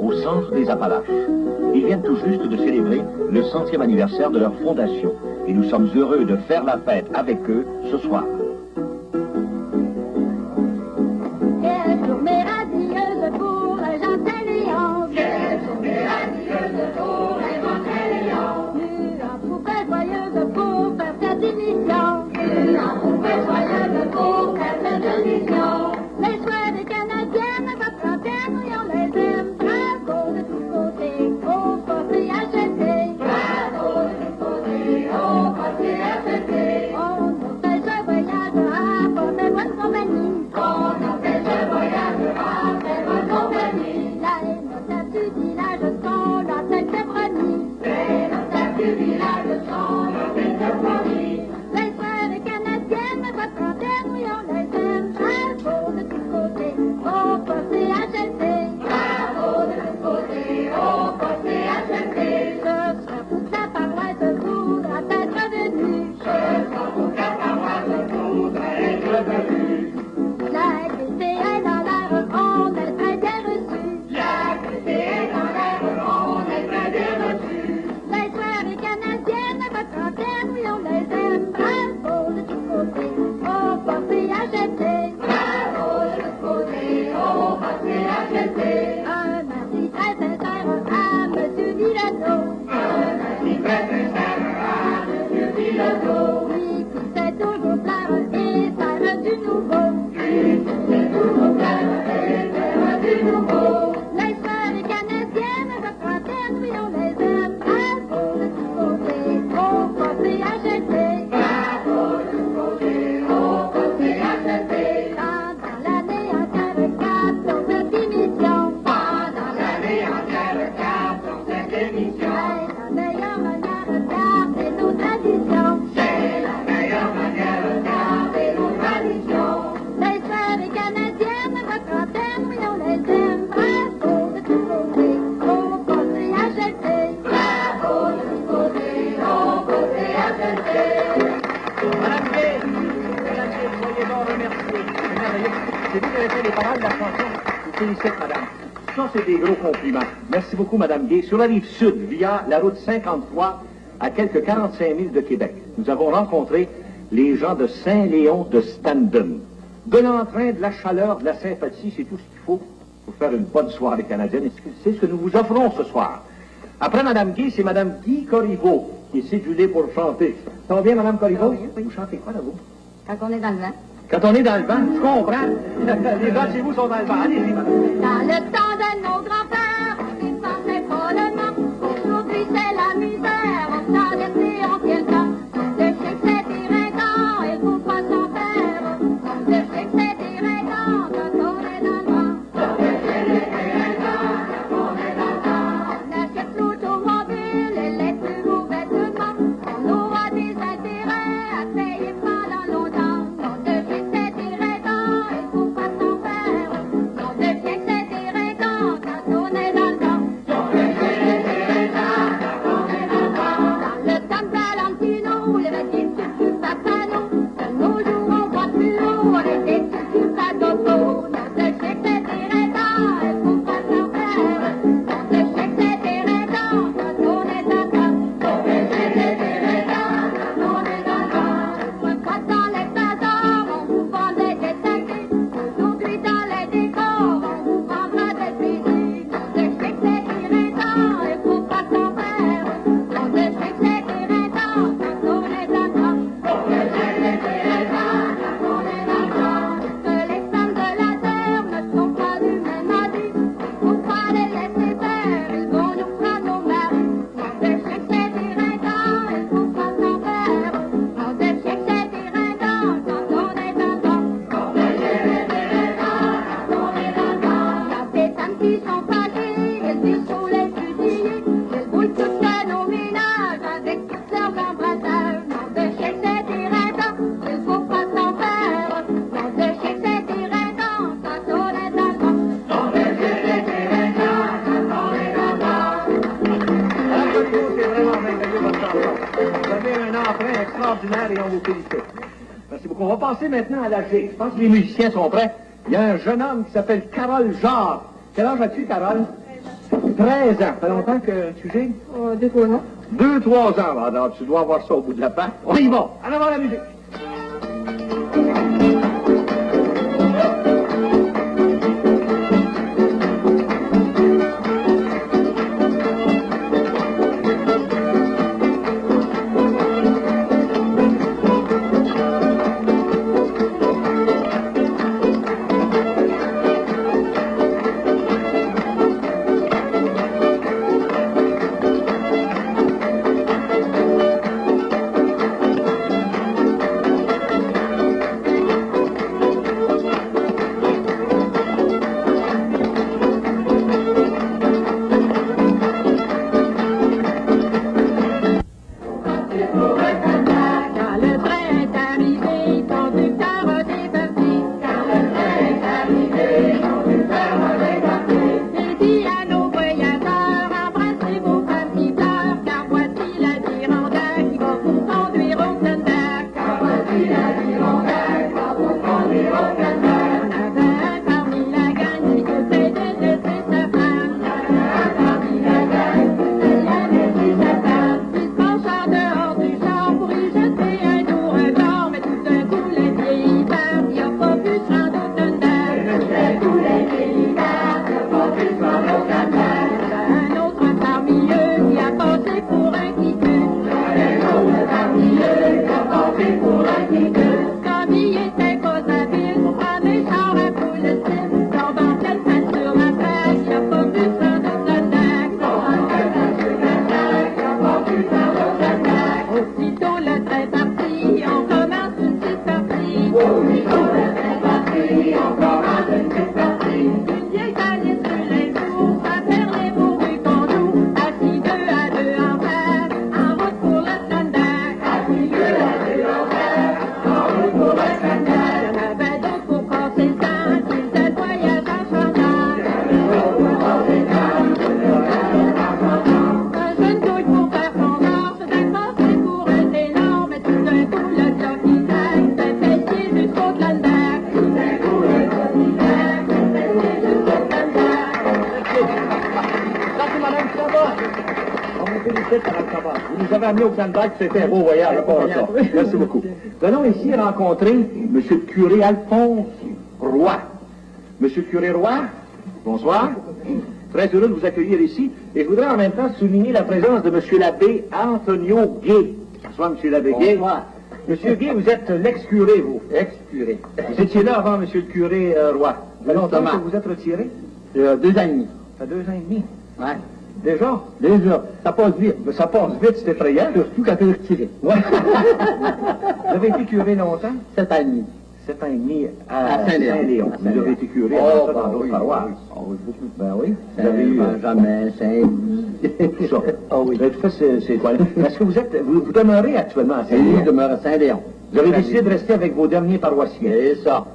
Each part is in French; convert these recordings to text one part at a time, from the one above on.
au centre des Appalaches. Ils viennent tout juste de célébrer le 100e anniversaire de leur fondation. Et nous sommes heureux de faire la fête avec eux ce soir. Quelle journée radieuse pour les gens Téléon. Quelle journée radieuse pour les gens Téléon. Un poupée joyeuse pour faire cette émission. Un poupée joyeuse pour faire cette émission. Les soirées canadiennes, votre antenne, oui, on les aime. Bravo de tous côtés, au poste acheté. Bravo de tous côtés, au poste acheté. On nous fait ce voyage à votre bonne compagnie. On nous fait ce voyage à votre compagnie. Là est notre du village, son la tête de brownie. C'est notre du village, son la tête de brownie. Les soirées canadiennes, votre antenne, oui, on les aime. Bravo de tous côtés, au poste acheté. Bravo de tous côtés, au poste acheté. Ce soir, toute la paroisse voudra être venue. Ce soir, toute la paroisse voudra être venue. La gaieté est dans l'air, on est très bien reçus. La gaieté est dans l'air, on est très bien reçus. Les soirées canadiennes, votre antenne, oui, on les aime. Bravo de tous côtés, au poste acheté. Bravo de tous côtés, au poste acheté. Un merci très sincère à Monsieur Villano. Un merci très sincère à Monsieur Villano. Lui qui sait toujours plaire et faire du nouveau. Lui qui sait toujours plaire et faire du nouveau. Les soirées canadiennes, votre antenne, oui, on les aime. Bravo de tous côtés, au poste acheté. Bravo de tous côtés, au poste acheté. Pendant l'année entière, 14 émissions. Pendant l'année entière, 14 émissions. C'est la meilleure manière de garder nos traditions. C'est la meilleure manière de garder nos traditions. Les soirées canadiennes, votre antenne, oui, on les aime. Bravo de tous côtés, au poste acheté. Bravo de tous côtés, au poste acheté. Madame Gay, soyez donc remerciée. C'est merveilleux. C'est vous qui avez fait les paroles de la chanson. Je vous félicite, madame. Ça, c'est des gros compliments. Merci beaucoup, madame Gay. Sur la rive sud, via la route 53, à quelques 45 000 de Québec, nous avons rencontré les gens de Saint-Léon de Standen. De l'entrain, de la chaleur, de la sympathie, c'est tout ce qu'il faut pour faire une bonne soirée canadienne. Et c'est ce que nous vous offrons ce soir. Après madame Gay, c'est madame Guy Corriveau qui est cédulée pour chanter. Ça va bien, madame Corriveau? Oui. Vous chantez quoi, là, vous? Quand on est dans le vent. Quand on est dans le vent, je comprends. Les gens chez vous sont dans le vent. Allez-y, madame. Dans le temps de nos grands-pères, on n'y pensait pas le nom. Aujourd'hui, c'est la misère, on s'en laisse en quel temps. Je sais que c'est irritant, il faut pas s'en faire. Je sais que c'est irritant quand on est dans le vent. Je sais que c'est irritant quand on est dans le vent. On achète l'automobile et les plus mauvais vêtements. On aura des intérêts à payer pendant longtemps. Je sais que c'est irritant, il faut pas s'en faire. Je sais que c'est irritant quand on est dans le vent. Je sais que c'est irritant quand on est dans le vent. Dans le San Valentino, les vagues du Papano. De nos jours, on voit plus haut, on était du Padoco. Je sais que c'est irritant, il faut pas s'en faire. Je sais que c'est irritant quand on est dans le vent. Je sais que c'est irritant quand on est dans le vent. Quand dans les bazars, on vous vendait des saquets. Aujourd'hui, dans les décors, on vous vendra des bisous. Je sais que c'est irritant, il faut pas s'en faire. Je sais que c'est irritant quand on est dans le vent. Je sais que c'est irritant quand on est dans le vent. Que les femmes de la terre ne sont pas du même avis. Il faut pas les laisser faire, ils vont nous prendre nos maris. Je sais que c'est irritant, il faut pas s'en faire. Je sais que c'est irritant quand on est dans le vent. Je sais que c'est irritant quand on est dans le vent. Il y a des femmes qui sont fâchées, elles vivent sous les fusillés. Elles bouillent toutes nos ménages avec toutes leurs embrassages. Je sais que c'est irritant, il faut pas s'en faire. Je sais que c'est irritant quand on est dans le vent. Je sais que c'est irritant quand on est dans le vent. Madame Corriveau, c'est vraiment merveilleux, votre chanson. Vous avez un emprunt extraordinaire et on vous félicite. Merci beaucoup. On va passer maintenant à l'âge. Je pense que les musiciens sont prêts. Il y a un jeune homme qui s'appelle Carole Jarre. Quel âge as-tu, Carole? 13 ans. Ça fait longtemps que tu gères? 2-3 ans. 2-3 ans. Alors, tu dois avoir ça au bout de la patte. On y va. En avant la musique. Vous nous avez amené au Canada, c'était un beau voyage. Merci beaucoup. Nous allons ici rencontrer M. le curé Alphonse Roy. Monsieur le curé Roy, bonsoir. Très heureux de vous accueillir ici. Et je voudrais en même temps souligner la présence de M. l'abbé Antonio Gay. Bonsoir, M. l'abbé Gay. Bonsoir. Monsieur Gay, vous êtes l'ex-curé, vous. Ex-curé. Vous étiez là avant, Monsieur le curé Roy. Ça fait longtemps que vous êtes retiré? 2 ans et demi. Ça fait 2 ans et demi. Ouais. Déjà? Déjà. Ça passe vite. Mais ça passe vite, c'est effrayant. Surtout quand tu es retiré. Ouais. Vous avez été curé longtemps? 7 ans et demi. 7 ans et demi À Saint-Léon. Vous avez été curé dans d'autres paroisses. Ben oui. Vous avez eu... Benjamin, Saint-Louis. Tout ça. Ah oui. Mais tout ça, c'est quoi? Est-ce que vous demeurez actuellement à Et lui, Saint-Léon? je demeure à Saint-Léon. Vous avez décidé de rester avec vos derniers paroissiens. C'est ça.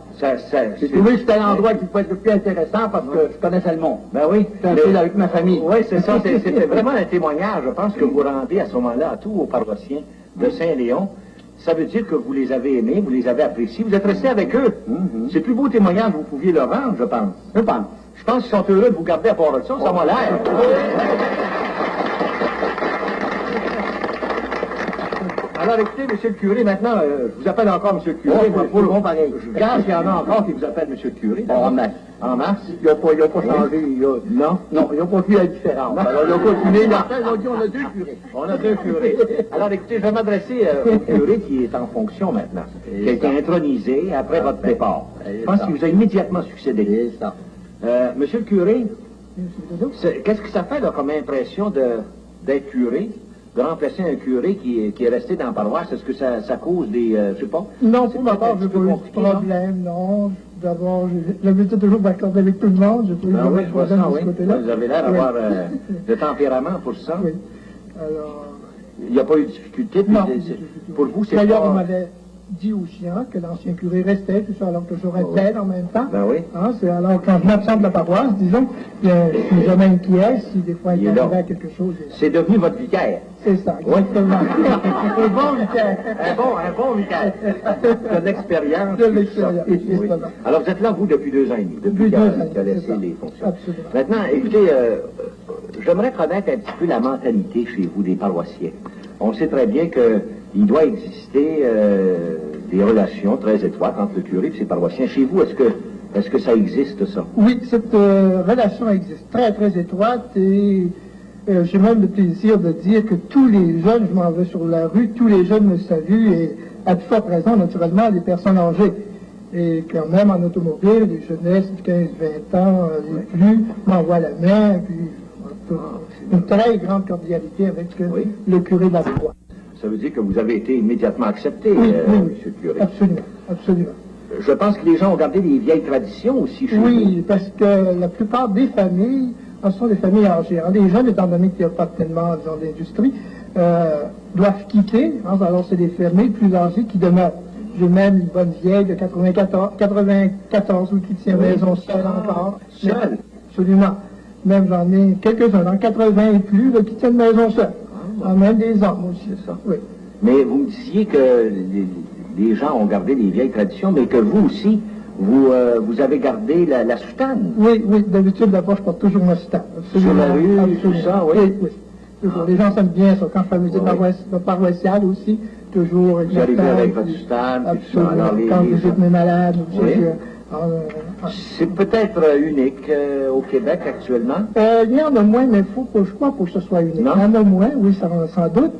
J'ai trouvé que c'était l'endroit qui pouvait être le plus intéressant parce que je connaissais le monde. Ben oui. J'étais un peu avec ma famille. Oui, c'est ça. C'était vraiment un témoignage. Je pense que vous rendez à ce moment-là à tous vos paroissiens de Saint-Léon. Ça veut dire que vous les avez aimés, vous les avez appréciés, vous êtes restés avec eux. C'est le plus beau témoignage que vous pouviez leur rendre, je pense. Je pense. Je pense qu'ils sont heureux de vous garder à part de ça, ça m'a l'air. Alors écoutez, monsieur le curé, maintenant, je vous appelle encore monsieur le curé. Bon, pareil. Je gage qu'il y en a encore qui vous appellent monsieur le curé. En mars. En mars? Il n'a pas changé. Non? Non, ils n'ont pas vu la différence. Alors, ils ont continué. Ils ont dit, on a 2 curés. On a 2 curés. Alors écoutez, je vais m'adresser au curé qui est en fonction maintenant, qui a été intronisé après votre départ. Je pense qu'il vous a immédiatement succédé. C'est ça. Monsieur le curé, qu'est-ce que ça fait là, comme impression d'être curé, de remplacer un curé qui est resté dans la paroisse? Est-ce que ça cause des... je sais pas. Non, pour ma part, je n'ai pas eu de problème, non. D'abord, j'habitude toujours m'accorder avec tout le monde. Je Ah oui, je vois ça, oui. de ce côté-là. Vous avez l'air d'avoir de tempérament pour ça. Oui. Alors... Il n'y a pas eu de difficulté. Puis Non. pour vous, c'est D'ailleurs, pas... on m'avait dit aussi que l'ancien curé restait, tout ça, alors que je restais en même temps. Ben oui. C'est alors quand je m'absente de la paroisse, disons, je suis jamais inquiet si des fois il Il est est là. arrivé à quelque chose. C'est devenu votre vicaire. C'est ça, exactement. Un bon week-end. Un bon week-end. De l'expérience. De l'expérience, Oui. justement. Alors, vous êtes là, vous, depuis 2 ans et demi, depuis qu'il a laissé les fonctions. Absolument. Maintenant, écoutez, j'aimerais connaître un petit peu la mentalité chez vous des paroissiens. On sait très bien qu'il doit exister des relations très étroites entre le curé et ses paroissiens. Chez vous, est-ce que ça existe, ça? Oui, cette relation existe très, très étroite et j'ai même le plaisir de dire que tous les jeunes, je m'en vais sur la rue, tous les jeunes me saluent et à tout fois présent, naturellement, les personnes âgées. Et quand même en automobile, les jeunesses de 15-20 ans, les plus, m'envoient la main, puis une très grande cordialité avec le curé de la Croix. Ça veut dire que vous avez été immédiatement accepté, Oui, monsieur le curé. Absolument, absolument. Je pense que les gens ont gardé des vieilles traditions aussi chez vous. Oui, parce que la plupart des familles, ce sont des familles âgées. Alors, les jeunes, étant donné qu'il n'y a pas tellement d'industrie, doivent quitter. Alors, c'est des familles plus âgées qui demeurent. J'ai même une bonne vieille de 94 qui tient maison seule encore. Seule? Absolument. Même j'en ai quelques-uns, dans 80 et plus, là, qui tiennent maison seule. Même des hommes aussi. C'est ça. Oui. Mais vous me disiez que les gens ont gardé des vieilles traditions, mais que vous aussi, vous avez gardé la soutane. Oui, d'habitude, là-bas, je porte toujours ma soutane. Sur la rue, tout ça, oui. Toujours. Les gens s'aiment bien ça. Quand je fais la visite paroissiale aussi, toujours. Vous arrivez avec votre soutane, tout ça. Alors, quand je visite mes malades, c'est peut-être unique au Québec actuellement. Il y en a moins, mais je crois pour que ce soit unique. Non? Il y en a moins, oui, sans doute.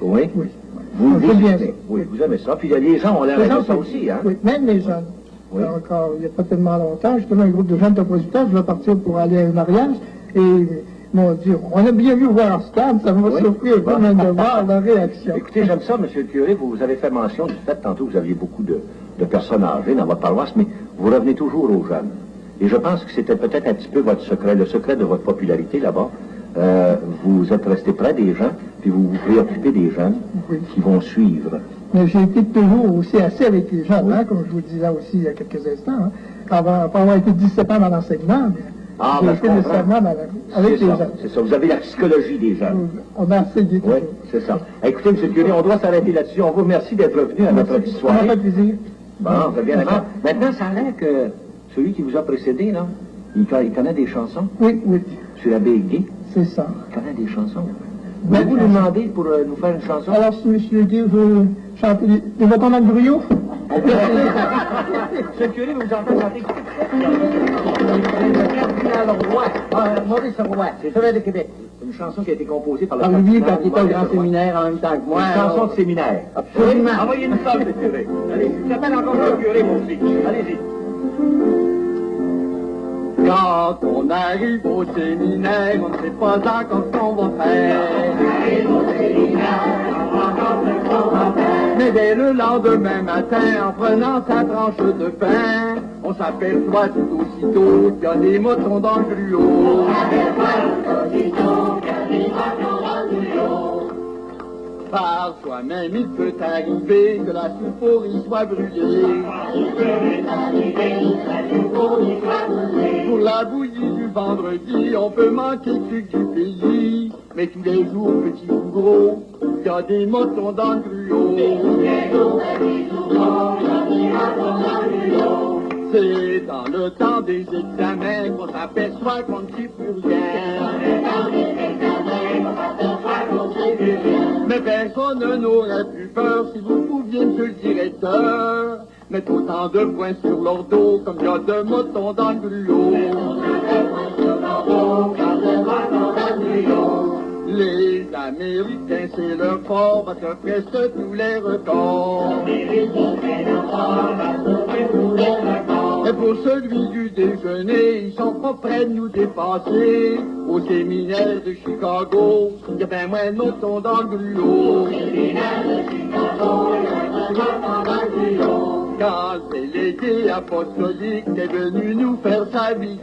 Oui. Oui. Vous bien ça. Oui, vous aimez ça. Puis les gens ont l'air de ça aussi, hein? Oui, même les jeunes. Oui. Encore, il n'y a pas tellement longtemps, justement, un groupe de jeunes compositeurs, je vais partir pour aller à un mariage, et mon Dieu, on a bien vu voir Stan, ça m'a surpris un peu même de voir leur réaction. Écoutez, j'aime ça, monsieur le curé, vous avez fait mention du fait, tantôt, vous aviez beaucoup de personnes âgées dans votre paroisse, mais vous revenez toujours aux jeunes. Et je pense que c'était peut-être un petit peu votre secret, le secret de votre popularité là-bas. Vous êtes resté près des gens, puis vous vous préoccupez des jeunes qui vont suivre. Mais j'ai été toujours aussi assez avec les jeunes, comme je vous le disais aussi il y a quelques instants. Après avoir été 17 ans dans l'enseignement, j'ai été nécessairement avec les jeunes. C'est ça, vous avez la psychologie des jeunes. On a essayé toujours. Oui, c'est ça. Écoutez, M. le curé, on doit s'arrêter là-dessus. On vous remercie d'être venu à notre petite soirée. Ça m'a fait plaisir. Bon, vous avez bien aimé. Maintenant, ça a l'air que celui qui vous a précédé, là, il connaît des chansons. Oui. Sur l'abbé Guy. C'est ça. Il connaît des chansons. Pouvez-vous nous demander pour nous faire une chanson? Alors, si M. Guy veut chanter les bâtons dans le gruyot? Monsieur le curé, vous entendez chanter? Le cardinal Roy. Maurice Roy, c'est Chevet de Québec. C'est une chanson qui a été composée par le Lui, cardinal quand il était au grand séminaire en même temps que moi. Une chanson de séminaire. Absolument. Oui, envoyez une somme, monsieur le curé. Allez, je t'appelle encore le curé, mon fils. Allez-y. Quand on arrive au séminaire, on ne sait pas encore ce qu'on va faire. Mais dès le lendemain matin, en prenant sa tranche de pain, on s'aperçoit tout aussitôt qu'il y a des moutons dans le gruau. Par soi-même, il peut arriver que la soufflerie soit brûlée. Pour la bouillie du vendredi, on peut manquer le sucre du pays. Mais tous les jours, petits ou gros, il y a des moutons dans le gruau. C'est dans le temps des examens qu'on s'aperçoit qu'on ne sait plus rien. Mais personne n'aurait plus peur si vous pouviez, monsieur le directeur, mettre autant de points sur leur dos comme il y a de moutons dans le gruau. Les Américains, c'est leur fort, battent presque tous les records. Et pour celui du déjeuner, ils sont pas prêts de nous dépasser. Au séminaire de Chicago, il y a bien moins de moutons dans le gruau. Quand le délégué apostolique est venu nous faire sa visite,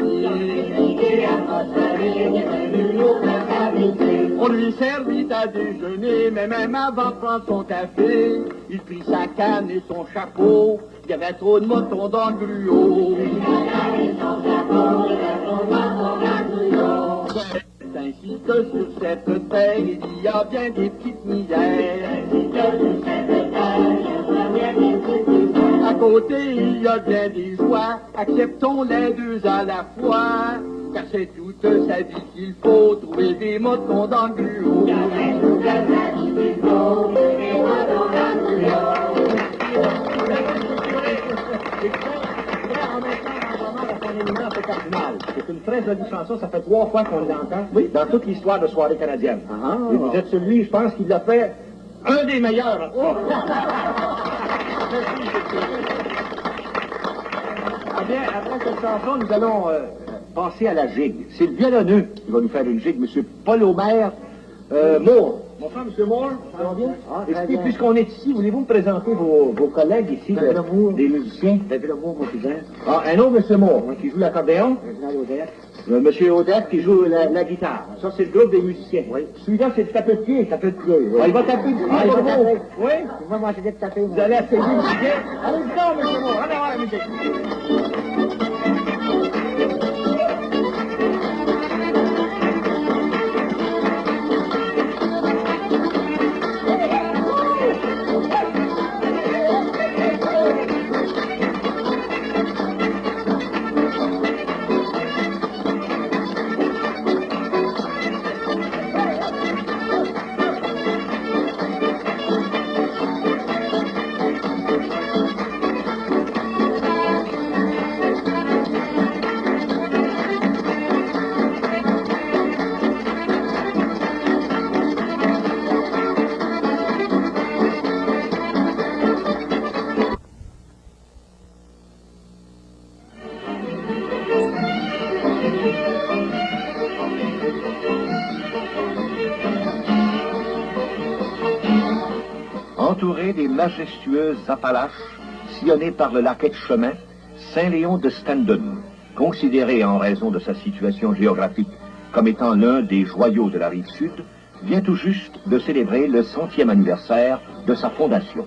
on lui servit à déjeuner, mais même avant de prendre son café, il prit sa canne et son chapeau. Il y avait trop de moutons dans le gruau. C'est ainsi que sur cette terre, il y a bien des petites misères. À côté, il y a bien des joies, acceptons les deux à la fois. Car c'est toute sa vie qu'il faut trouver des motons dans le gruau. C'est une très jolie chanson, ça fait 3 fois qu'on l'entend dans toute l'histoire de soirée canadienne. Et vous êtes celui, je pense, qui l'a fait un des meilleurs. Eh bien, après cette chanson, nous allons passer à la gigue. C'est le violonneux qui va nous faire une gigue, M. Paul Omer Moore. Bonsoir, M. Moore. Ça va bien? Écoutez, puisqu'on est ici, voulez-vous me présenter vos collègues ici, des musiciens? David Moore, mon cousin. Ah, un autre M. Moore, qui joue l'accordéon. M. Odette qui joue la guitare. Ça, c'est le groupe des musiciens. Oui. Celui-là, c'est le tape-de-pied. Oui. Ah, il va taper du pied, oui? Moi, j'ai dit de taper. Vous allez essayer de musique. Allez-y, M. Moore. Allez voir la musique. Entouré des majestueuses Appalaches, sillonné par le lac Etchemin, Saint-Léon de Stendon, considéré en raison de sa situation géographique comme étant l'un des joyaux de la rive sud, vient tout juste de célébrer le 100e anniversaire de sa fondation.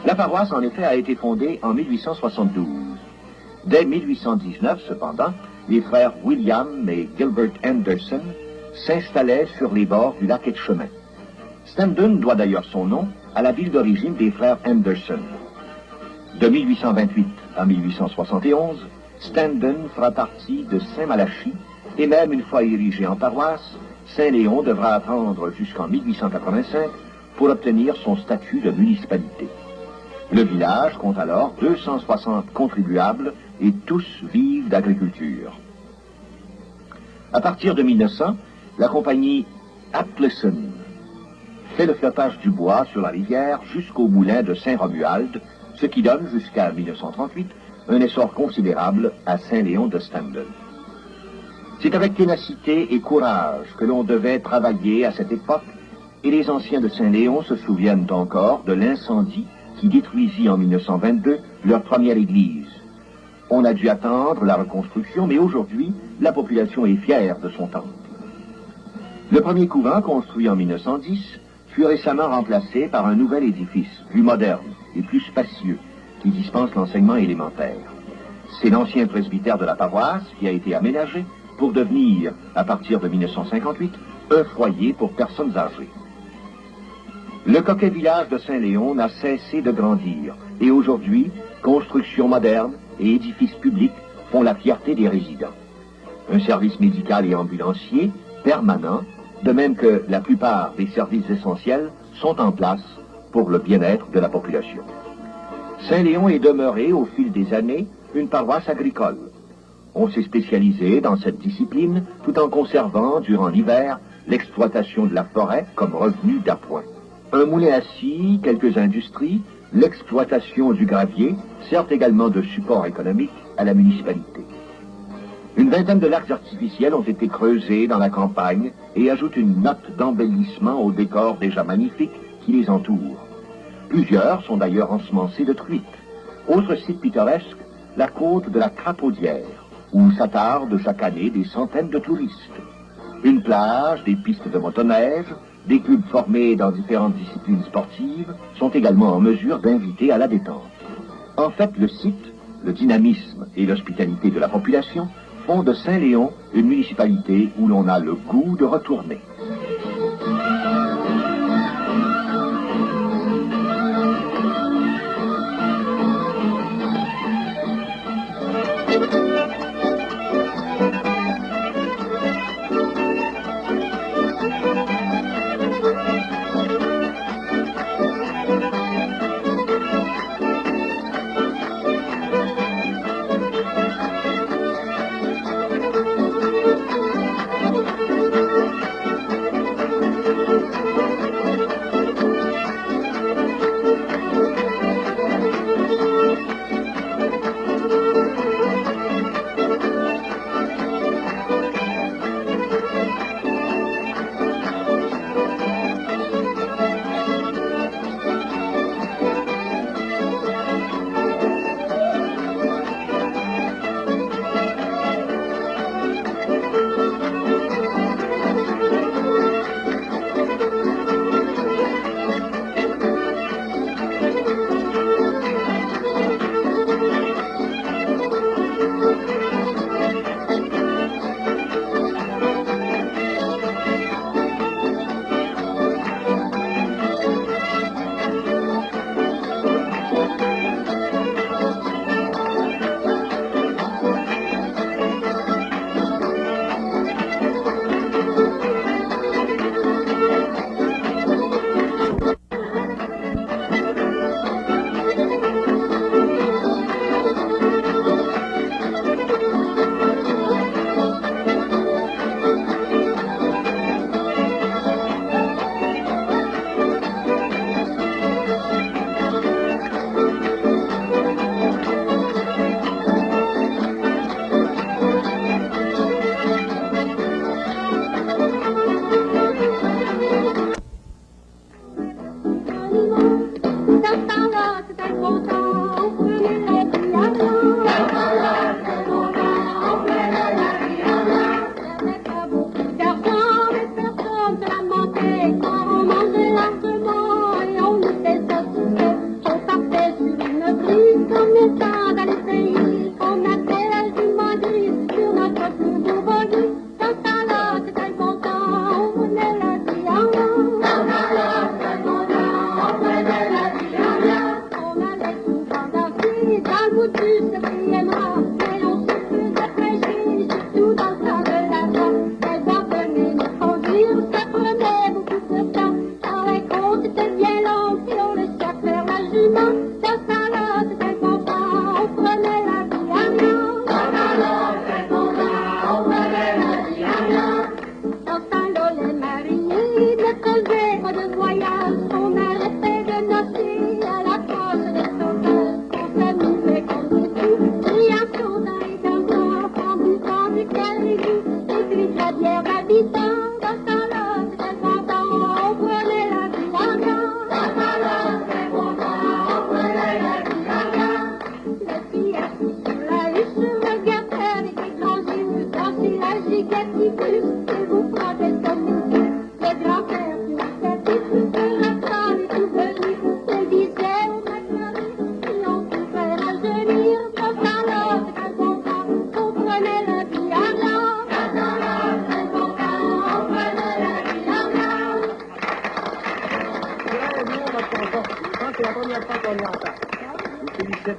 La paroisse, en effet, a été fondée en 1872. Dès 1819, cependant, les frères William et Gilbert Anderson s'installaient sur les bords du lac Etchemin. Stendon doit d'ailleurs son nom à la ville d'origine des frères Anderson. De 1828 à 1871, Stendon fera partie de Saint-Malachie, et même une fois érigé en paroisse, Saint-Léon devra attendre jusqu'en 1885 pour obtenir son statut de municipalité. Le village compte alors 260 contribuables et tous vivent d'agriculture. À partir de 1900, la compagnie Atleson fait le flottage du bois sur la rivière jusqu'au moulin de Saint-Romuald, ce qui donne jusqu'à 1938 un essor considérable à Saint-Léon de Stendon. C'est avec ténacité et courage que l'on devait travailler à cette époque, et les anciens de Saint-Léon se souviennent encore de l'incendie qui détruisit en 1922 leur première église. On a dû attendre la reconstruction, mais aujourd'hui, la population est fière de son temple. Le premier couvent, construit en 1910, fut récemment remplacé par un nouvel édifice, plus moderne et plus spacieux, qui dispense l'enseignement élémentaire. C'est l'ancien presbytère de la paroisse qui a été aménagé pour devenir, à partir de 1958, un foyer pour personnes âgées. Le coquet village de Saint-Léon n'a cessé de grandir, et aujourd'hui, constructions modernes et édifices publics font la fierté des résidents. Un service médical et ambulancier permanent, de même que la plupart des services essentiels, sont en place pour le bien-être de la population. Saint-Léon est demeuré au fil des années une paroisse agricole. On s'est spécialisé dans cette discipline tout en conservant, durant l'hiver, l'exploitation de la forêt comme revenu d'appoint. Un moulin à scie, quelques industries, l'exploitation du gravier servent également de support économique à la municipalité. Une vingtaine de lacs artificiels ont été creusés dans la campagne et ajoutent une note d'embellissement au décor déjà magnifique qui les entoure. Plusieurs sont d'ailleurs ensemencés de truites. Autre site pittoresque, la côte de la Crapaudière, où s'attardent chaque année des centaines de touristes. Une plage, des pistes de motoneige, des clubs formés dans différentes disciplines sportives sont également en mesure d'inviter à la détente. En fait, le site, le dynamisme et l'hospitalité de la population font de Saint-Léon une municipalité où l'on a le goût de retourner.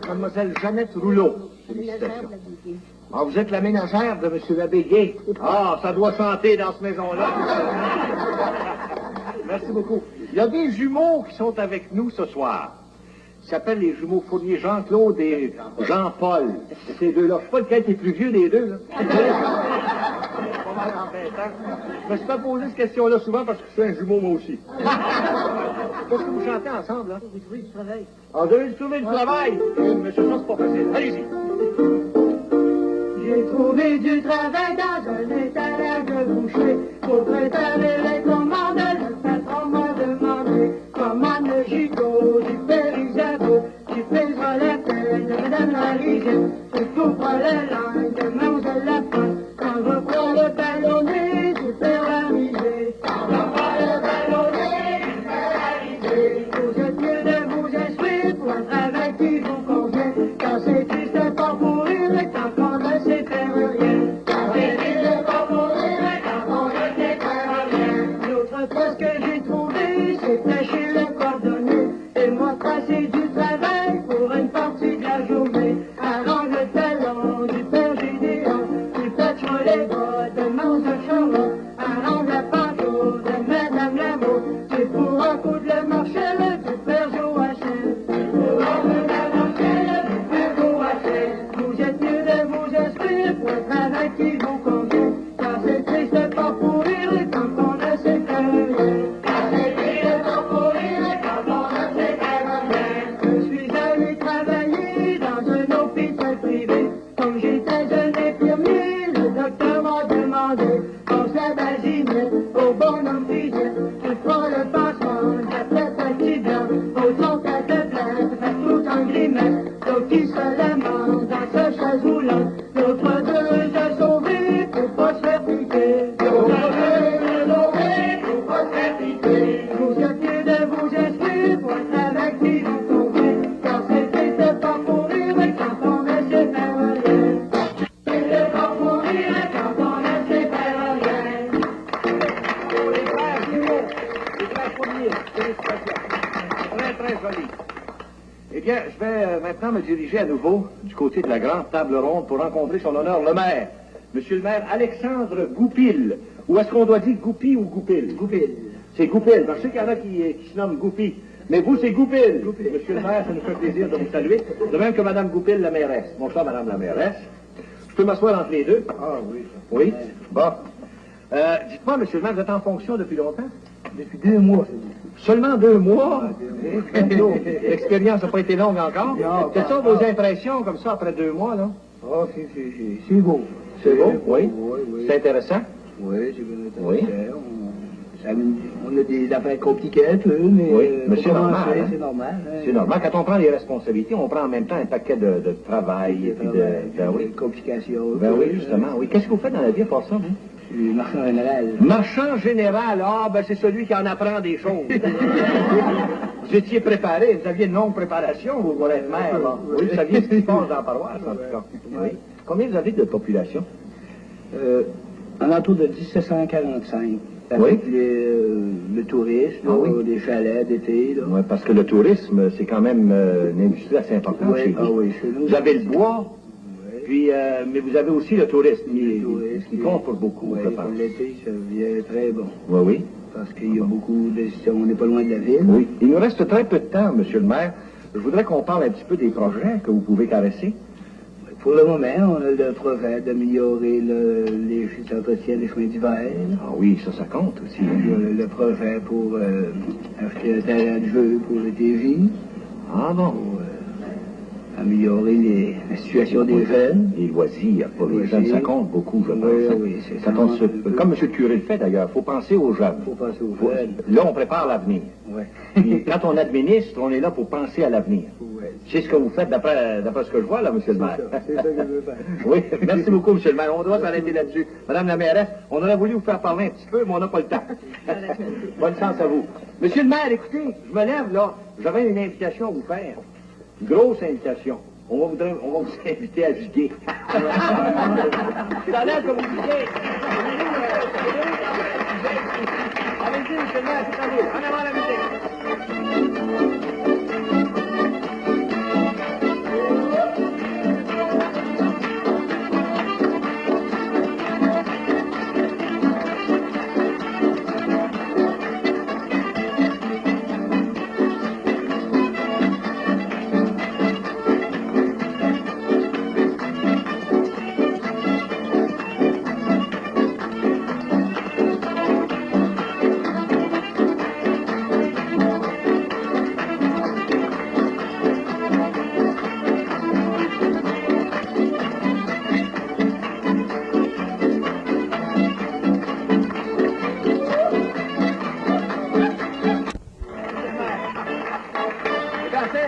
Mademoiselle Jeannette Rouleau. Félicitations. Ah, vous êtes la ménagère de M. l'abbé Gay. Ah, ça doit chanter dans cette maison-là. Merci beaucoup. Il y a des jumeaux qui sont avec nous ce soir. Ils s'appellent les jumeaux Fournier, Jean-Claude et Jean-Paul. Ces deux-là. Je sais pas lequel est plus vieux des deux, là. Pas mal embêtant. Je me suis pas posé cette question-là souvent parce que je suis un jumeau, moi aussi. Qu'est-ce que vous chantez ensemble, là? J'ai trouvé du travail. Ah, vous avez trouvé du travail? Mais ça, c'est pas facile. Allez-y. J'ai trouvé du travail dans un étalage de boucher. Pour préparer les commandes, le patron m'a demandé commande le gigot du périsado. Tu pèseras la tête de Madame Larisienne. Tu couperas la langue de Mademoiselle Lafont. Quand je prends le ballonnet, tu fais la misée. Quand je prends le ballonnet, tu fais la misée. Vous êtes mieux de vous inscrire pour un travail qui vous convient. Quand c'est triste, c'est pas pour rire, et quand on ne sait faire rien. les bras de mon chameau, arrange la pantoute de Madame Lamour. C'est pour un coup de le marché, du père Joachim. C'est pour un coup de le marché, du père Joachim. Vous êtes mieux de vous inscrire pour un travail qui vous convient. Car c'est triste pas pour rire quand on ne sait faire rien. Car c'est triste pas pour rire quand on ne sait faire rien. Je suis allé travailler dans un hôpital privé. Comme j'étais un infirmier, le docteur m'a demandé, pense la basinette au bonhomme physique, tu prends le pansement, la tête à petit blanc, au son tête de plainte, fait tout en grimace, l'autre qui se lamente dans sa chaise roulante, l'autre deux se sauver pour pas se faire piquer. L'autre deux se sauver pour pas se faire piquer. Vous êtes mieux de vous inscrire pour un travail qui vous convient, car c'est triste pas pour rire quand on ne sait faire rien. C'est pas pour rire quand on ne sait faire rien. Les frères Guillaume, les frères premiers, félicitations. Très, très joli. Eh bien, je vais maintenant me diriger à nouveau du côté de la grande table ronde pour rencontrer son honneur le maire. Monsieur le maire Alexandre Goupil. Ou est-ce qu'on doit dire Goupi ou Goupil? Goupil. C'est Goupil. Parce que je sais qu'il y en a qui se nomment Goupi. Mais vous, c'est Goupil. Monsieur le maire, ça nous fait plaisir de vous saluer. De même que Madame Goupil, la mairesse. Bonsoir, Madame la mairesse. Je peux m'asseoir entre les deux? Ah oui. Oui? Bon. Dites-moi, monsieur le maire, vous êtes en fonction depuis longtemps? Depuis 2 mois, c'est dit. Seulement 2 mois? Ah, 2 mois. L'expérience n'a pas été longue encore? Non, Quelles sont pas vos impressions comme ça après 2 mois, là? Ah, c'est beau. C'est beau? Oui. Oui. C'est intéressant? Oui, c'est bien Oui. intéressant. On a des affaires compliquées un peu, mais Oui, mais pour c'est normal, commencer, hein. c'est normal. Hein. C'est normal. Quand on prend les responsabilités, on prend en même temps un paquet de travail et puis ben oui. Des complications. Ben oui, justement. Oui. Qu'est-ce que vous faites dans la vie pour ça, vous? Je suis marchand général. Marchand général, ah, ben c'est celui qui en apprend des choses. Vous étiez préparé, vous aviez une longue préparation, vous, pour être maire. Bon. Oui, vous saviez ce qui se passe dans la paroisse, en tout cas. Oui. Combien vous avez de population? En entour de 1745. Oui. Avec le tourisme, Ah oui. des chalets d'été. Là. Oui, parce que le tourisme, c'est quand même une industrie assez importante Oui, chez vous. ah oui, chez nous. Vous avez le bois, Oui. puis, mais vous avez aussi le tourisme, Le tourisme, qui compte pour beaucoup, oui, je pense. pour l'été, ça devient très bon. Oui, oui. Parce qu'il y a beaucoup de... On n'est pas loin de la ville. Oui. Il nous reste très peu de temps, monsieur le maire. Je voudrais qu'on parle un petit peu des projets que vous pouvez caresser. Pour le moment, on a le projet d'améliorer l'entretien des chemins d'hiver. Ah oui, ça compte aussi. Le projet pour acheter un terrain de jeu pour le TJ, Ah bon. pour améliorer la situation des jeunes. Les loisirs pour les Les jeunes, ça loisirs. compte beaucoup, je pense. Oui, hein. oui, c'est Ça compte comme M. Curé le fait d'ailleurs, il faut penser aux jeunes. Il faut penser aux Faut- jeunes. Là, on prépare l'avenir. Ouais. Puis, quand on administre, on est là pour penser à l'avenir. Ouais. C'est ce que vous faites d'après ce que je vois, là, monsieur le maire. C'est ça que je veux faire. Oui, merci beaucoup, monsieur le maire. On doit s'arrêter là-dessus. Madame la mairesse, on aurait voulu vous faire parler un petit peu, mais on n'a pas le temps. Bonne chance à vous. Monsieur le maire, écoutez, je me lève, là. J'avais une invitation à vous faire. Une grosse invitation. On va vous inviter à giguer. Ça a l'air comme vous giguez. Allez-y, monsieur le maire, c'est à vous. En avant la musique.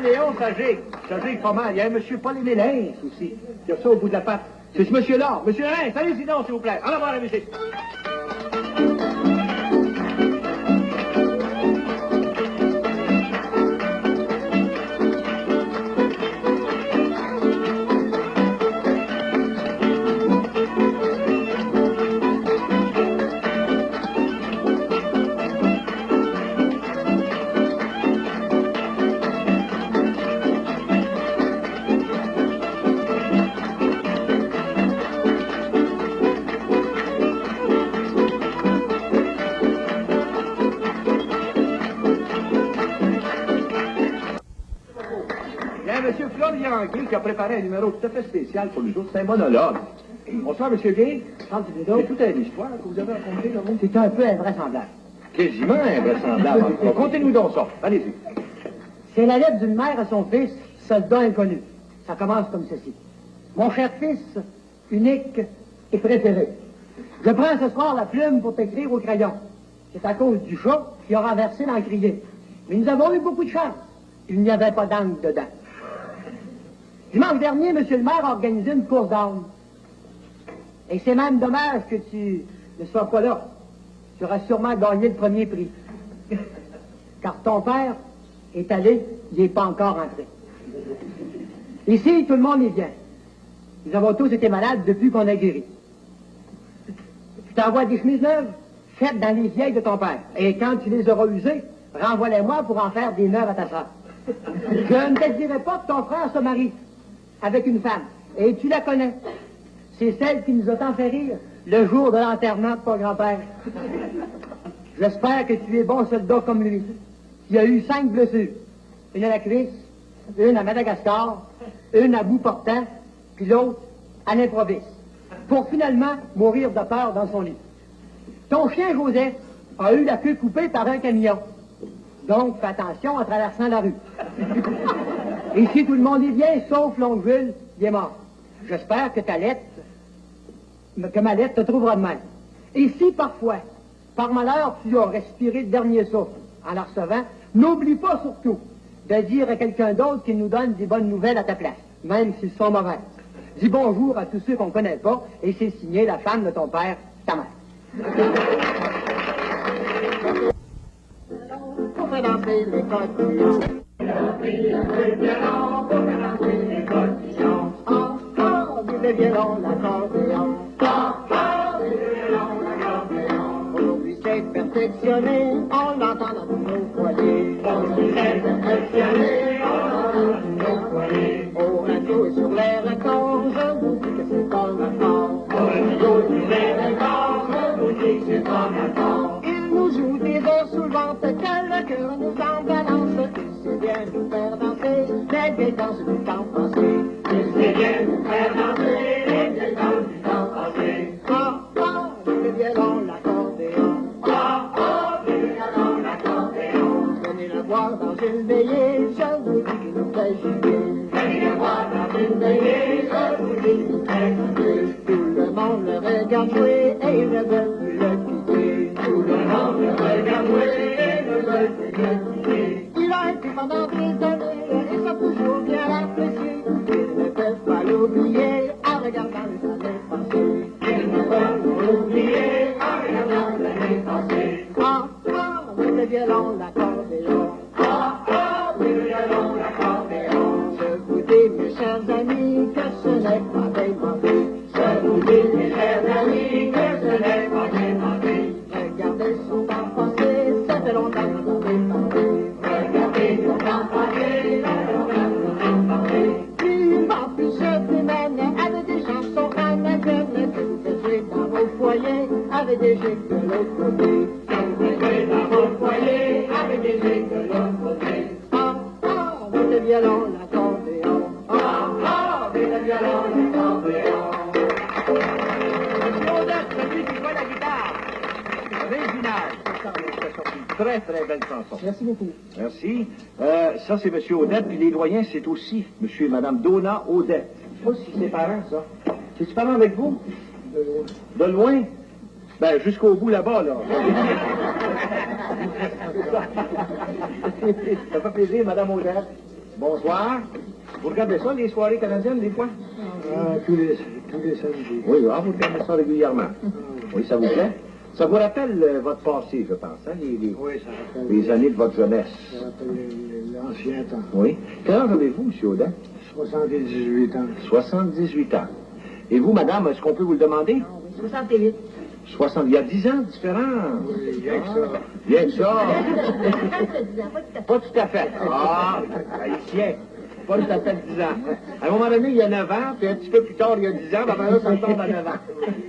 Léon, ça gigue pas mal. Il y a un monsieur Paul-Émile Hintz aussi, qui a ça au bout de la patte. C'est ce monsieur-là. Monsieur Hintz, allez-y donc, s'il vous plaît. En avant la musique. Laurent Gay qui a préparé un numéro tout à fait spécial pour nous autres. C'est un monologue. Bonsoir, M. Gay. C'est toute une histoire que vous avez racontée, là, vous. C'est un peu invraisemblable. Quasiment invraisemblable. Contez-nous donc ça. Allez-y. C'est la lettre d'une mère à son fils, soldat inconnu. Ça commence comme ceci. Mon cher fils, unique et préféré, je prends ce soir la plume pour t'écrire au crayon. C'est à cause du chat qui a renversé l'encrier. Mais nous avons eu beaucoup de chance. Il n'y avait pas d'angle dedans. Dimanche dernier, monsieur le maire a organisé une course d'âne. Et c'est même dommage que tu ne sois pas là. Tu auras sûrement gagné le premier prix. Car ton père est allé, il n'est pas encore rentré. Ici, tout le monde est bien. Nous avons tous été malades depuis qu'on a guéri. Tu t'envoies des chemises neuves, faites dans les vieilles de ton père. Et quand tu les auras usées, renvoie-les-moi pour en faire des neuves à ta soeur. Je ne te dirai pas que ton frère se marie avec une femme. Et tu la connais. C'est celle qui nous a tant fait rire le jour de l'enterrement de ton grand-père. J'espère que tu es bon soldat comme lui. Il a eu 5 blessures. Une à la cuisse, une à Madagascar, une à bout portant, puis l'autre à l'improviste. Pour finalement mourir de peur dans son lit. Ton chien Joseph a eu la queue coupée par un camion. Donc, fais attention en traversant la rue. Ici, tout le monde est bien, sauf l'oncle Jules, il est mort. J'espère que ma lettre te trouvera de même. Et si parfois, par malheur, tu as respiré le dernier souffle en la recevant, n'oublie pas surtout de dire à quelqu'un d'autre qu'il nous donne des bonnes nouvelles à ta place, même s'ils sont mauvaises. Dis bonjour à tous ceux qu'on ne connaît pas, et c'est signé la femme de ton père, ta mère. Pour faire danser les cotillons. Encore du violon, l'accordéon. Aujourd'hui c'est perfectionné, on l'entend dans tous nos foyers. Aujourd'hui c'est perfectionné, on l'entend dans tous nos foyers. Au radio et sur les records, je vous dis que c'est un accord. Au radio et sur les records, je vous dis que c'est un accord. Il nous joue des heures suivantes que le cœur nous en balance. Il sait bien nous faire danser les vieilles danses du temps passé. Il sait bien nous faire danser les vieilles danses du temps passé. Ah, ah, le violon, l'accordéon. Ah, ah, le violon, l'accordéon. Venez le voir dans une veillée, je vous dis qu'il nous fait juger. Venez le voir dans une veillée, je vous dis qu'il nous fait juger. Tout le monde le regarde jouer et ne veut plus le quitter. Tout le monde le regarde jouer et ne veut plus le quitter. Il a été pendant des années et ça toujours bien l'apprécier. Il ne peut pas l'oublier en regardant les années passées. Il ne peut pas l'oublier en regardant les années passées. Ah, ah, le violon, l'accordéon. Ah, ah, le violon, l'accordéon. Je vous dis, mes chers amis, que ce n'est pas demandé. Je vous dis, mes chers amis, que ce n'est pas demandé. Regardez son temps passé, ça fait longtemps que vous avez parlé. Regardez son temps passé, ça fait longtemps que vous avez parlé. Il m'a pu se démener avec des chansons canadiennes que vous faisiez dans vos foyers avec des gicles de l'autre côté. Que vous faisiez dans vos foyers avec des gicles de l'autre côté. Ah, ah, avec le violon, l'accordéon. Ah, ah, avec le violon, l'accordéon. Celui qui joue la guitare. Réginal. Très, très belle chanson. Merci beaucoup. Merci. Ça, c'est M. Odette, puis les doyens, c'est aussi M. et Mme Donna Odette. Je ne sais pas si c'est parents, ça. C'est-tu parents avec vous? De loin. De loin? Ben, jusqu'au bout là-bas, là. Ça fait plaisir, Mme Odette. Bonsoir. Vous regardez ça, les soirées canadiennes, des fois? Tous les samedis. Oui, vous regardez ça régulièrement. Oui, ça vous plaît? Ça vous rappelle votre passé, je pense, hein? Oui, ça rappelle. Les années de votre jeunesse. Ça rappelle l'ancien temps. Oui. Quel âge avez-vous, M. Odette? 78 ans. 78 ans. Et vous, madame, est-ce qu'on peut vous le demander? 68. 60. Il y a 10 ans de différence. Oui, rien que ça. Bien que ça. Pas tout à fait. Ah, haïtien. Pas tout à fait 10 ans. À un moment donné, il y a 9 ans, puis un petit peu plus tard, il y a 10 ans, puis après là, ça tombe à 9 ans.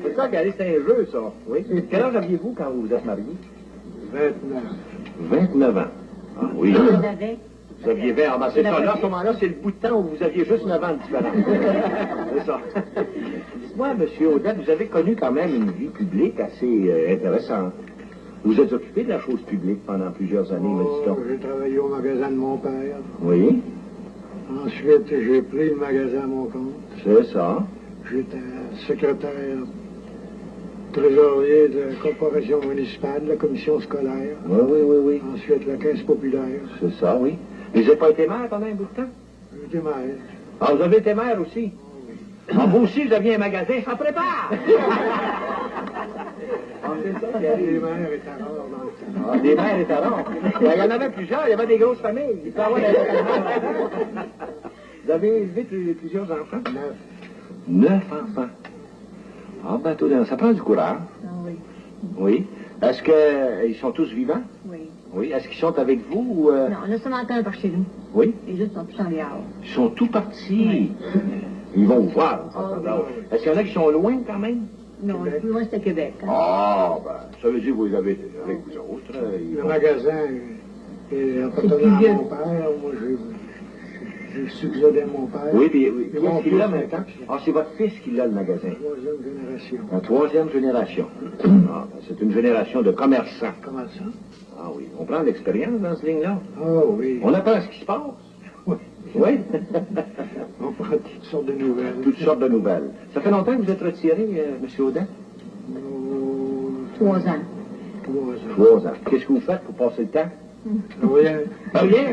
C'est ça, regardez, c'est un jeu, ça. Oui. Quel âge aviez-vous quand vous vous êtes marié? 29. 29 ans. Ah, oui. J'en avais Vous aviez 20 ans. Ben, c'est ça. Là, à ce moment-là, c'est le bout de temps où vous aviez juste 9 ans de différence. C'est ça. Dites-moi, M. Audet, vous avez connu quand même une vie publique assez intéressante. Vous êtes occupé de la chose publique pendant plusieurs années, me dit-on. J'ai travaillé au magasin de mon père. Oui, Ensuite, j'ai pris le magasin à mon compte. c'est ça. J'étais secrétaire trésorier de la corporation municipale, de la commission scolaire. Oui. Ensuite, la caisse populaire. C'est ça, oui. Mais vous n'avez pas été maire pendant un bout de temps? J'étais maire. Ah, vous avez été maire aussi? Ah, vous aussi, vous aviez un magasin, ça prépare! Ah, c'est ça qui Les arrive. maires étaient rares dans le temps. Ah, des maires étaient rares. Ben, il y en avait plusieurs, il y avait des grosses familles. Il peut y avoir des... Vous avez élevé plusieurs enfants? 9 enfants. Ah, ben, tout d'un, ça prend du courage. Ah oui. Oui. Est-ce qu'ils sont tous vivants? Oui. Oui. Est-ce qu'ils sont avec vous ou... Non, on a seulement un par chez nous. Oui. Les autres sont tous en Léard. Ils sont tout partis. Ils vont vous voir. Est-ce qu'il y en a qui sont loin quand même? Non, le plus loin, c'était Québec. Hein. Ah, ben, ça veut dire que vous avez avec vous autres. Ils Le vont- magasin appartenant à mon père. Moi, j'ai succédé à mon père. Oui, puis oui. Et mon Qui est-ce qu'il l'a fils, maintenant? Ah, c'est votre fils qui l'a le magasin. Troisième génération. La troisième génération. Ah, ben, c'est une génération de commerçants. Comment ça? Ah oui. On prend de l'expérience dans ce ligne-là. Oh oui. On apprend ce qui se passe. Oui. Oui. On prend toutes sortes de nouvelles. Toutes sortes de nouvelles. Ça fait longtemps que vous êtes retiré, M. Audet? 3 ans. 3 ans. 3 ans. Qu'est-ce que vous faites pour passer le temps? Rien. Rien.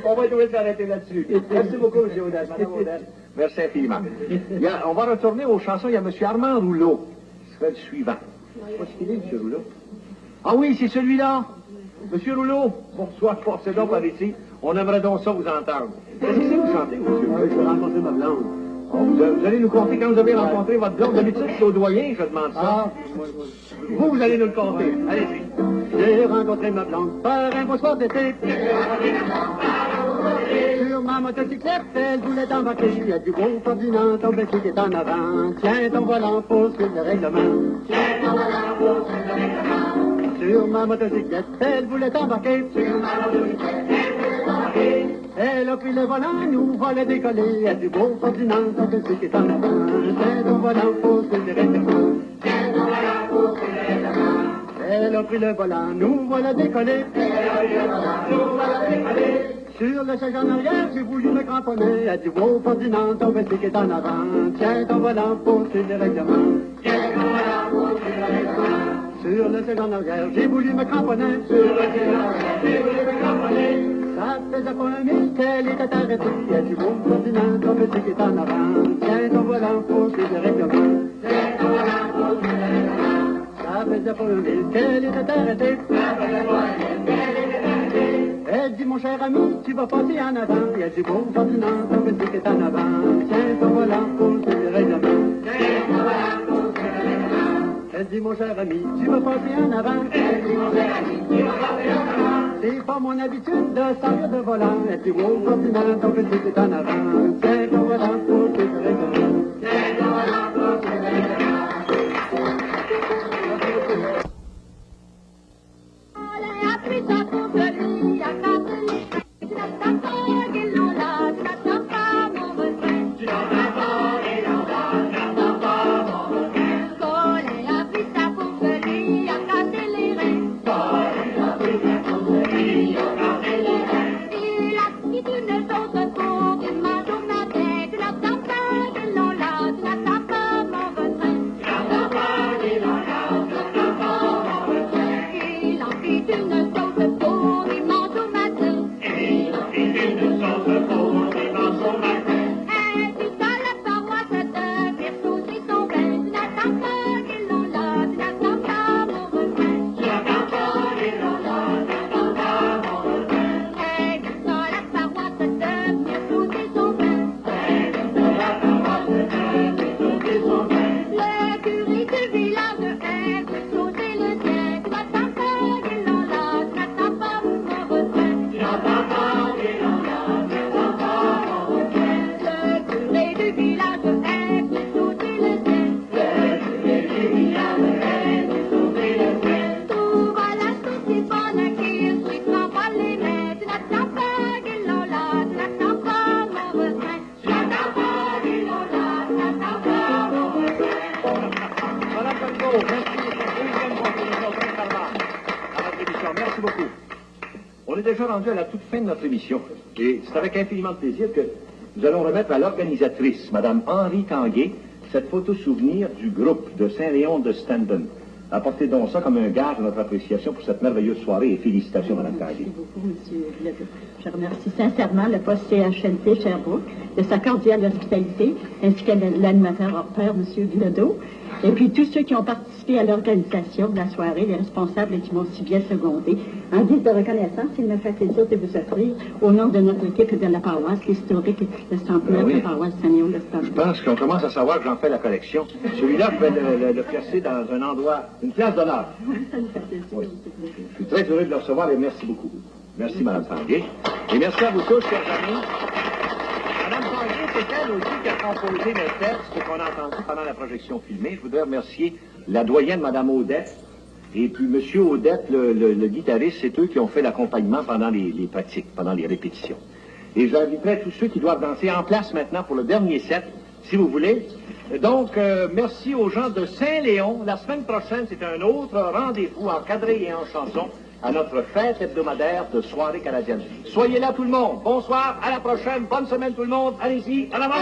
On va être obligé d'arrêter là-dessus. Merci beaucoup, M. Audet. Madame Audet. Merci infiniment. On va retourner aux chansons. Il y a M. Armand Rouleau. Ce serait le suivant. Qu'est-ce qu'il est, M. Rouleau? Ah oui, c'est celui-là. Monsieur Rouleau, bonsoir, passez donc par ici. On aimerait donc ça vous entendre. Qu'est-ce que c'est que vous chantez, monsieur? Je vais rencontrer ma blonde. Oh, vous allez nous conter quand vous avez rencontré votre blonde. D'habitude, c'est au doyen, je demande ça. Ah, Vous allez nous le conter. Allez-y. j'ai rencontré ma blonde par un beau soir d'été. Sur ma motocyclette, elle voulait embarquer. Il y a du gros Ferdinand, ton petit qui est en avant. Tiens ton volant pour suivre le règlement. Sur ma motocyclette, elle voulait embarquer. Elle a pris le volant, nous voilà décoller. Il y a du beau Ferdinand, ton petit qui est en avant. Tiens ton volant pour suivre le règlement. Elle a pris le volant, nous voilà décoller. Sur le siège en arrière, j'ai voulu me cramponner. Elle dit, wow, Ferdinand, ton petit qui est en avant. Tiens ton volant pour suivre le règlement. Sur le siège en arrière, j'ai voulu me cramponner. Ça faisait pas 1 000 qu'elle était arrêtée. Elle dit, wow, Ferdinand, ton petit qui est en avant. Tiens ton volant pour suivre le règlement. Ça faisait pas 1 000 qu'elle était arrêtée. Elle dit, mon cher ami, tu vas passer en avant. Elle dit, bon, Ferdinand, ton petit qui est en avant. Tiens ton volant pour suivre le règlement. Elle dit, mon cher ami, tu vas passer en avant. C'est pas mon habitude de servir de volant. Elle dit, bon, Ferdinand, ton petit qui est en avant. Tiens ton volant pour suivre le règlement. Une chose pour une main journée, tu n'as pas peur, On est déjà rendu à la toute fin de notre émission. Et c'est avec infiniment de plaisir que nous allons remettre à l'organisatrice, Mme Henri Tanguay, cette photo souvenir du groupe de Saint-Léon de Stendon. Apportez donc ça comme un gage de notre appréciation pour cette merveilleuse soirée et félicitations, Mme Tanguay. Merci beaucoup, M. Bilodeau. Je remercie sincèrement le poste CHNT Sherbrooke de sa cordiale hospitalité, ainsi que l'animateur hors pair, M. Bilodeau, et puis tous ceux qui ont participé à l'organisation de la soirée, les responsables et qui m'ont si bien secondé. En guise de reconnaissance, il me fait plaisir de vous offrir, au nom de notre équipe de la paroisse, l'historique et le centenaire de la paroisse Saint-Léon de Stendon. Je pense qu'on commence à savoir que j'en fais la collection. Celui-là, je vais le placer dans un endroit, une place d'honneur. Ça nous fait plaisir, Oui. M. Bilodeau. Je suis très heureux de le recevoir et merci beaucoup. Merci, Mme Tanguay. Et merci à vous tous, chers amis. Mme Tanguay, c'est elle aussi qui a composé le texte qu'on a entendu pendant la projection filmée. Je voudrais remercier la doyenne, Mme Odette, et puis M. Odette, le guitariste, c'est eux qui ont fait l'accompagnement pendant les pratiques, pendant les répétitions. Et j'inviterai tous ceux qui doivent danser en place maintenant pour le dernier set, si vous voulez. Donc, merci aux gens de Saint-Léon. La semaine prochaine, c'est un autre rendez-vous encadré et en chanson à notre fête hebdomadaire de soirée canadienne. Soyez là tout le monde. Bonsoir, à la prochaine. Bonne semaine tout le monde. Allez-y, à la main.